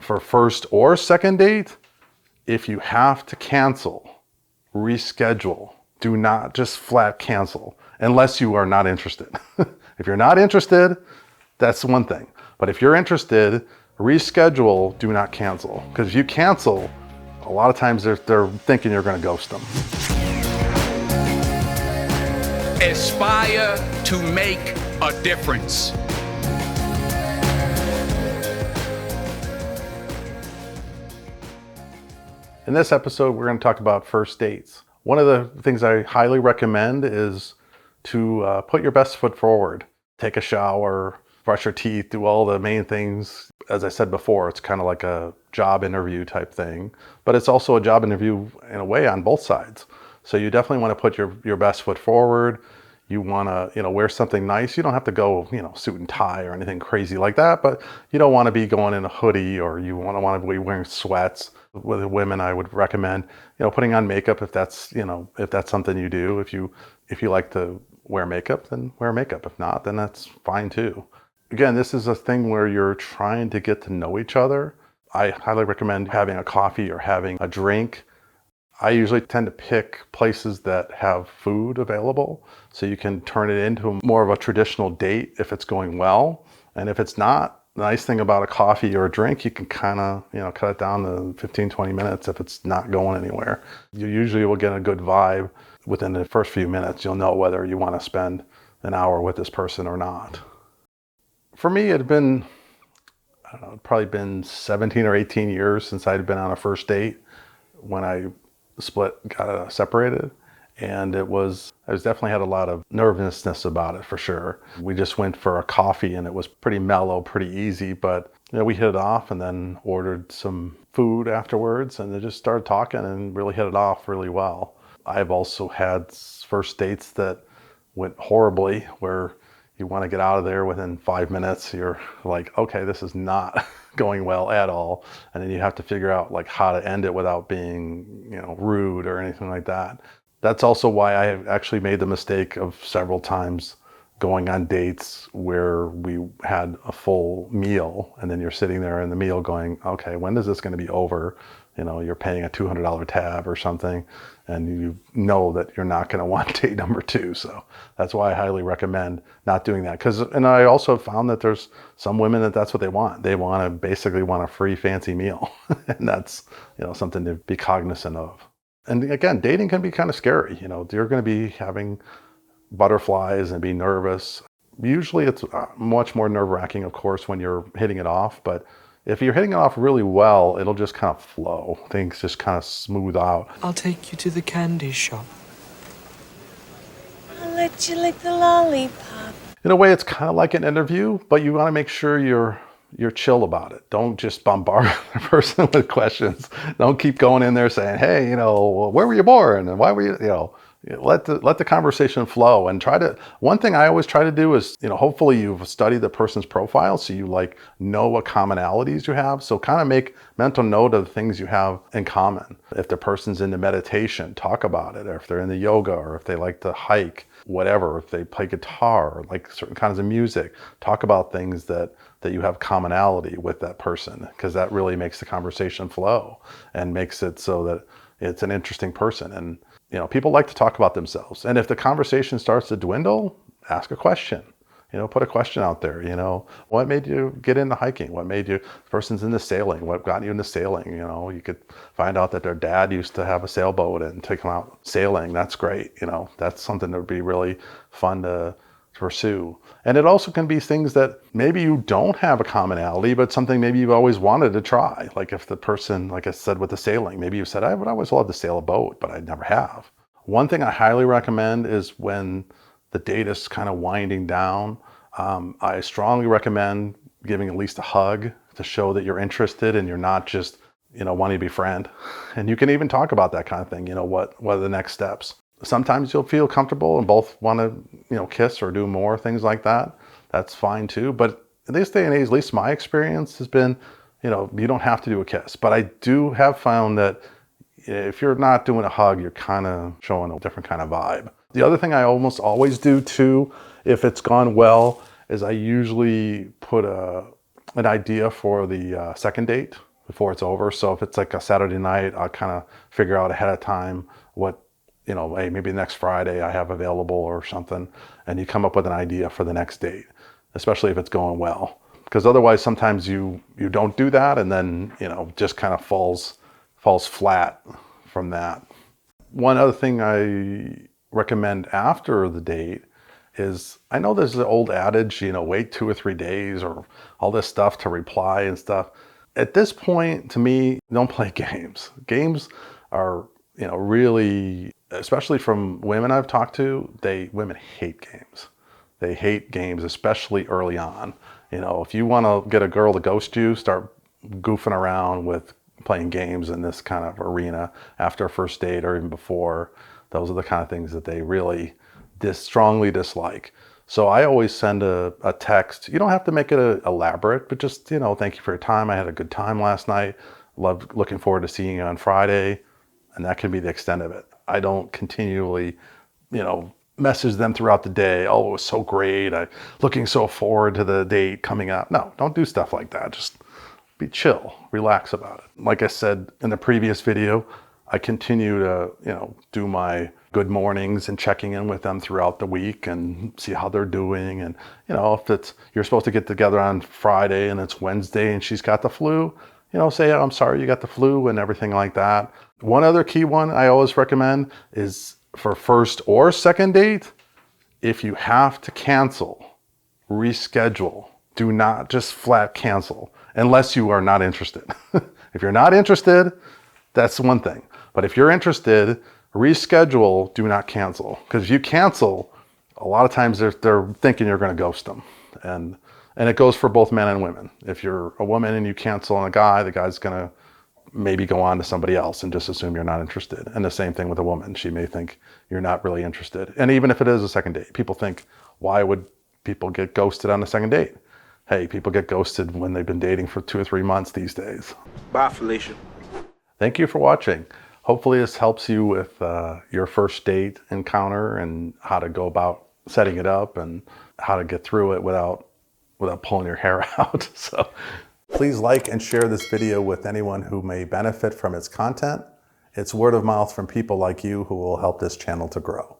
For first or second date, if you have to cancel, reschedule. Do not just flat cancel unless you are not interested. If you're not interested, that's one thing. But if you're interested, reschedule, do not cancel. Because if you cancel, a lot of times they're thinking you're going to ghost them. Aspire to make a difference. In this episode, we're going to talk about first dates. One of the things I highly recommend is to put your best foot forward. Take a shower, brush your teeth, do all the main things. As I said before, it's kind of like a job interview type thing, but it's also a job interview in a way on both sides. So you definitely want to put your best foot forward. You want to, wear something nice. You don't have to go, suit and tie or anything crazy like that, but you don't want to be going in a hoodie or you want to be wearing sweats. With women, I would recommend, putting on makeup if that's something you do. If you like to wear makeup, then wear makeup. If not, then that's fine too. Again, this is a thing where you're trying to get to know each other. I highly recommend having a coffee or having a drink. I usually tend to pick places that have food available so you can turn it into more of a traditional date if it's going well. And if it's not, the nice thing about a coffee or a drink, you can kind of, cut it down to 15, 20 minutes if it's not going anywhere. You usually will get a good vibe within the first few minutes. You'll know whether you want to spend an hour with this person or not. For me, it had been, probably been 17 or 18 years since I'd been on a first date when I got separated. And I definitely had a lot of nervousness about it for sure. We just went for a coffee and it was pretty mellow, pretty easy, but we hit it off and then ordered some food afterwards and then just started talking and really hit it off really well. I've also had first dates that went horribly where you want to get out of there within 5 minutes. You're like, okay, this is not going well at all. And then you have to figure out like how to end it without being, rude or anything like that. That's also why I actually made the mistake of several times going on dates where we had a full meal and then you're sitting there in the meal going, okay, when is this going to be over? You're paying a $200 tab or something and you know that you're not going to want date number 2. So that's why I highly recommend not doing that. And I also found that there's some women that's what they want. They basically want a free fancy meal. And that's, something to be cognizant of. And again, dating can be kind of scary. You're going to be having butterflies and be nervous. Usually it's much more nerve-wracking, of course, when you're hitting it off. But if you're hitting it off really well, it'll just kind of flow. Things just kind of smooth out. I'll take you to the candy shop. I'll let you lick the lollipop. In a way, it's kind of like an interview, but you want to make sure you're chill about it. Don't just bombard the person with questions. Don't keep going in there saying, hey, where were you born? And why were you, let the conversation flow and one thing I always try to do is, hopefully you've studied the person's profile so you know what commonalities you have. So kind of make mental note of the things you have in common. If the person's into meditation, talk about it. Or if they're into yoga or if they like to hike, whatever, if they play guitar or like certain kinds of music, talk about things that you have commonality with that person, because that really makes the conversation flow and makes it so that it's an interesting person. And people like to talk about themselves. And if the conversation starts to dwindle, ask a question. Put a question out there. What made you get into hiking? What made you, the person's into sailing? What got you into sailing? You could find out that their dad used to have a sailboat and take them out sailing. That's great. That's something that would be really fun to pursue. And it also can be things that maybe you don't have a commonality, but something maybe you've always wanted to try. Like if the person, like I said with the sailing, maybe you said, I would always love to sail a boat, but I never have. One thing I highly recommend is when the date is kind of winding down, I strongly recommend giving at least a hug to show that you're interested and you're not just, wanting to be friend. And you can even talk about that kind of thing, what are the next steps. Sometimes you'll feel comfortable and both want to, kiss or do more things like that. That's fine too. But in this day and age, at least my experience has been, you don't have to do a kiss. But I do have found that if you're not doing a hug, you're kind of showing a different kind of vibe. The other thing I almost always do too, if it's gone well, is I usually put a an idea for the second date before it's over. So if it's like a Saturday night, I'll kind of figure out ahead of time what, hey, maybe next Friday I have available or something. And you come up with an idea for the next date, especially if it's going well. Because otherwise sometimes you don't do that and then, just kind of falls flat from that. One other thing I recommend after the date is, I know there's an old adage, wait 2 or 3 days or all this stuff to reply and stuff. At this point, to me, don't play games. Games are, really, especially from women I've talked to, women hate games. They hate games, especially early on. If you want to get a girl to ghost you, start goofing around with playing games in this kind of arena after a first date or even before. Those are the kind of things that they really strongly dislike. So I always send a text. You don't have to make it elaborate, but just, thank you for your time. I had a good time last night. Looking forward to seeing you on Friday. And that can be the extent of it. I don't continually, message them throughout the day. Oh, it was so great. I'm looking so forward to the date coming up. No, don't do stuff like that. Just be chill, relax about it. Like I said in the previous video, I continue to, do my good mornings and checking in with them throughout the week and see how they're doing. And, if you're supposed to get together on Friday and it's Wednesday and she's got the flu, say, I'm sorry you got the flu and everything like that. One other key one I always recommend is for first or second date, if you have to cancel, reschedule. Do not just flat cancel unless you are not interested. If you're not interested, that's one thing. But if you're interested, reschedule, do not cancel. Because if you cancel, a lot of times they're thinking you're going to ghost them. And it goes for both men and women. If you're a woman and you cancel on a guy, the guy's going to maybe go on to somebody else and just assume you're not interested. And the same thing with a woman. She may think you're not really interested. And even if it is a second date, people think, why would people get ghosted on a second date? Hey, people get ghosted when they've been dating for 2 or 3 months these days. Bye, Felicia. Thank you for watching. Hopefully this helps you with your first date encounter and how to go about setting it up and how to get through it without pulling your hair out. So please like and share this video with anyone who may benefit from its content. It's word of mouth from people like you who will help this channel to grow.